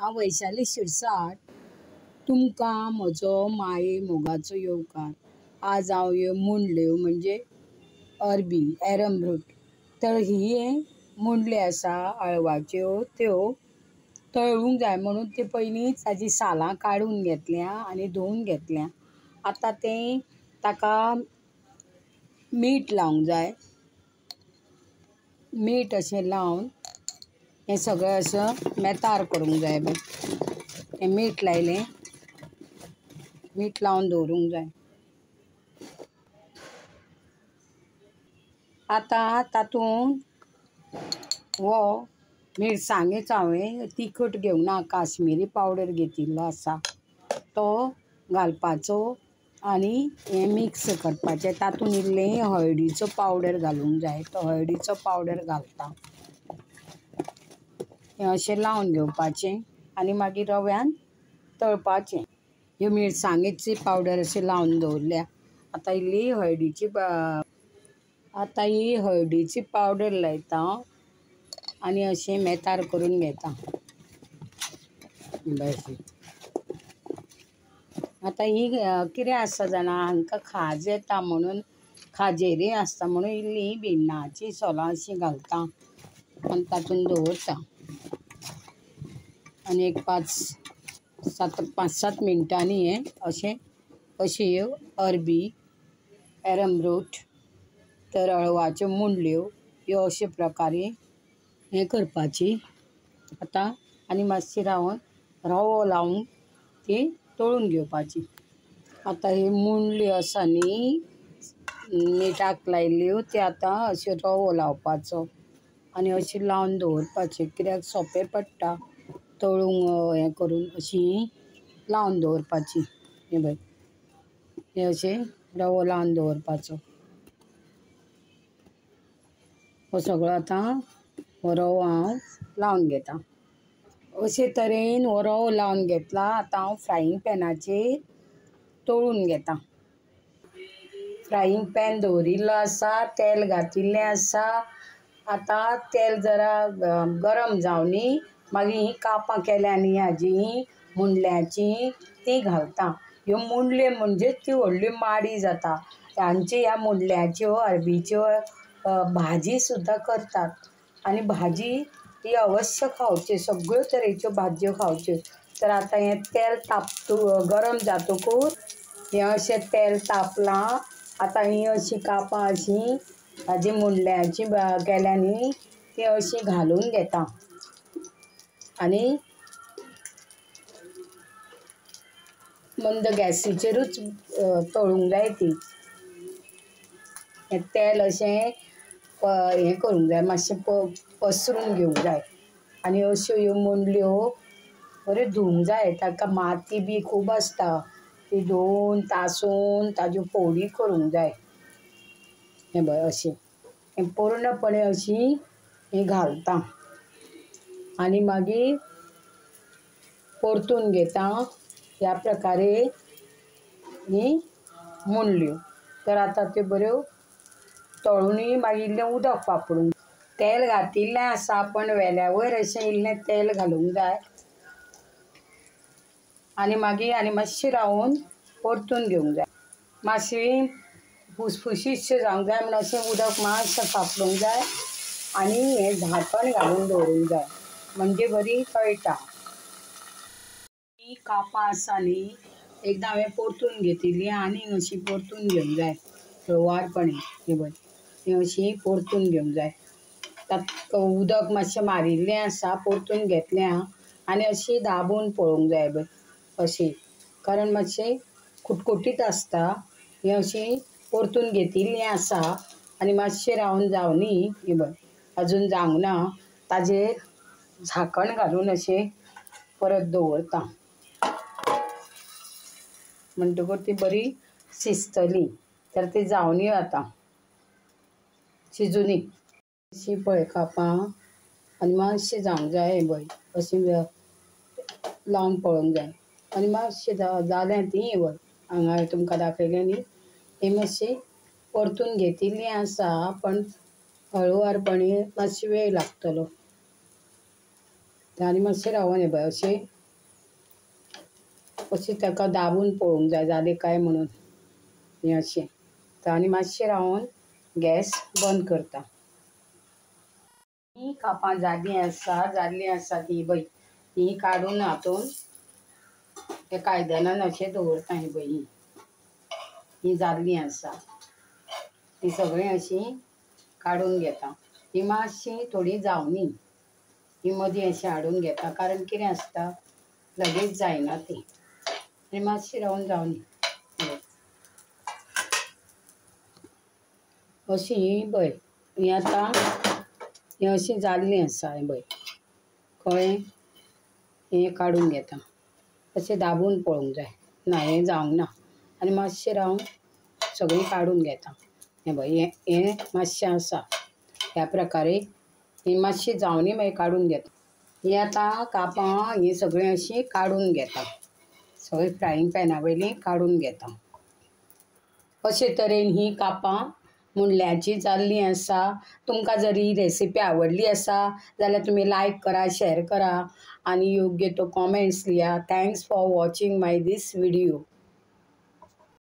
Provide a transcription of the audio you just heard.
हांव वैशाली शिरसाट. तुमकां म्हजो माये मोगाचो येवकार. आज हांव ह्यो मुंडल्यो म्हणजे अरबी एरमरूट. तर ही मुंडल्यो आसा अळवाच्यो, त्यो तळूंक जाय म्हणून ते पयलींच ताजी सालां काडून घेतल्या आनी धुवन घेतल्या. आतां ताका मीठ लावंक जाय. मीठ अशें लावन हें सगळें असं मेतार करूंक जाय. हें मीठ लायलें, मीठ लावन दवरूंक जाय. आतां तातूंत हो मिरसांगेचो हांवें तिखट घेवंक ना, काश्मीरी पावडर घेतिल्लो आसा तो घालपाचो आनी हें मिक्स करपाचें. तातूंत इल्लें हळदीचो पावडर घालूंक जाय, तो हळदीचो पावडर घालता. हें अशें लावन घेवपाचें आनी मागीर रव्यान तळपाचें. ह्यो मिरसांगेची पावडर अशी लावन दवरल्या. आतां ही हळदीची पावडर लायता आनी अशें मेतार करून घेता. आतां ही कितें आसता जाणा, हांकां खाज येता म्हणून खाजेरी आसता म्हणून इल्लीं भिण्णाची सोलां अशीं घालता आनी तातूंत दवरता. आनी एक 5-7 मिनटांनी हें अशी ह्यो अरबी एरमरूट तर अळवाच्यो मुंडल्यो ह्यो अशे प्रकारे हें करपाची. आतां आनी मातशी रावन रवो लावन ती तळून घेवपाची. आतां ह्यो मुंडल्यो आसा न्ही मिठाक लायिल्ल्यो, त्यो आतां अश्यो रवो लावपाचो आनी अशी लावन दवरपाची, कित्याक सोंपें पडटा तळूंक हें करून अशीं लावन दवरपाची. हें पळय, हें अशें रवो लावन दवरपाचो. हो सगळो आतां हो रवो हांव लावन घेतां. अशे तरेन हो रवो लावन घेतला. आतां हांव फ्रायींग पॅनाचेर तळून घेतां. फ्रायींग पॅन दवरिल्लो आसा, तेल घातिल्लें आसा. आतां तेल जरा गरम जावं न्ही, मागीर हीं कापां केल्या न्ही हाजीं मुंडल्यांचीं तीं घालता. ह्यो मुंडल्यो म्हणजे त्यो व्हडल्यो माडी जाता. ह्या मुंडल्यांच्यो अरबीच्यो भाजी सुद्दां करतात. आनी भाजी ही अवश्य खावची, सगळ्यो तरेच्यो भाजयो खावच्यो. तर आतां हें तेल गरम जातकूच हें अशें तेल तापलां. आतां हीं अशीं कापां अशीं हाजीं मुंडल्यांचीं केल्या न्ही तीं अशीं घालून घेता आनी मंद गॅसीचेरूच तळूंक जाय तीं. हें तेल अशें हें करूंक जाय, मातशें पसरून घेवंक जाय. आनी अश्यो ह्यो मुंडल्यो बऱ्यो धुवंक जाय. ताका माती बी खूब आसता, ती धुवन तासून ताज्यो फोडी करूंक जाय. हें पळय अशें हें पूर्णपणे अशीं हें घालता आनी मागीर परतून घेता. ह्या प्रकारे हीं मुंडल्यो. तर आतां त्यो बऱ्यो तळुनूय मागीर इल्लें उदक वापरूंक. तेल घातिल्लें आसा पण वेल्या वयर अशें इल्लें तेल घालूंक जाय आनी मागीर आनी मातशें रावन परतून घेवंक जाय. मातशी फुसफुशीतशें जावंक जाय म्हण अशें उदक मातशें तापोवंक जाय आनी हें झाकण घालून दवरूंक जाय, म्हणजे बरी तळटा. हीं कापां आसा न्ही, एकदां हांवें परतून घेतिल्लीं आनीक अशीं परतून घेवंक जाय हळुवारपणी. हें पळय, हें अशीं परतून घेवंक जाय. ताका उदक मातशें मारिल्लें आसा, परतून घेतल्या आनी अशीं दाबून पळोवंक जाय अशीं, कारण मातशें कुटकुटीत आसता. हें अशीं परतून घेतिल्लीं आसा आनी मातशें रावन जावं न्ही, हें पळय अजून जावंक ना. ताजेर झाकण घालून अशें परत दवरता. म्हणटकूच ती बरी शिजतली. तर ती जावनी आतां शिजुनी. अशीं पळय कापां आनी मातशें जावंक जाय. हें पळय अशीं लावन पळोवंक जाय आनी मातशें जालें तीं. हें पळय हांगा हांवें तुमकां दाखयलें न्ही, हें मातशीं परतून घेतिल्लीं आसा पण हळुवारपणी मातशें वेळ लागतलो. आनी मातशें रावोन हें पळय अशें ताका दाबून पळोवंक जाय जालें काय म्हणून हें अशें आनी मातशें रावोन गॅस बंद करता। ही कापां जाल्लीं आसा ती पळय ही काडून हातून ते कायदनान अशें दवरता ही पळय ही जाल्लीं आसा ती सगळीं अशीं काडून घेता। ही मातशीं थोडी जावनी ही मदीं अशें हाडून घेता कारण कितें आसता लगेच जायना ती आनी मातशी रावन जावनी अशीं ही पळय ही आतां ही अशीं जाल्लीं आसा हें पळय कळ्ळें हें काडून घेता अशें दाबून पळोवंक जाय ना हें जावंक ना आनी मातशें रावन सगळीं काडून घेता। हें पळय हें मातशें आसा ह्या प्रकारे ही मातशी जावनी मागीर काडून घेता। ही आतां कापां ही सगळीं अशीं काडून घेता सगळीं फ्रायींग पॅना वयलीं काडून घेता। अशे तरेन ही कापां मुणल्ल्याची जाल्लीं आसा। तुमकां जर ही रेसिपी आवडली आसा जाल्यार तुमी लायक करा, शेअर करा आनी योग्य तो कॉमेंट्स लिया। Thanks for watching my this video.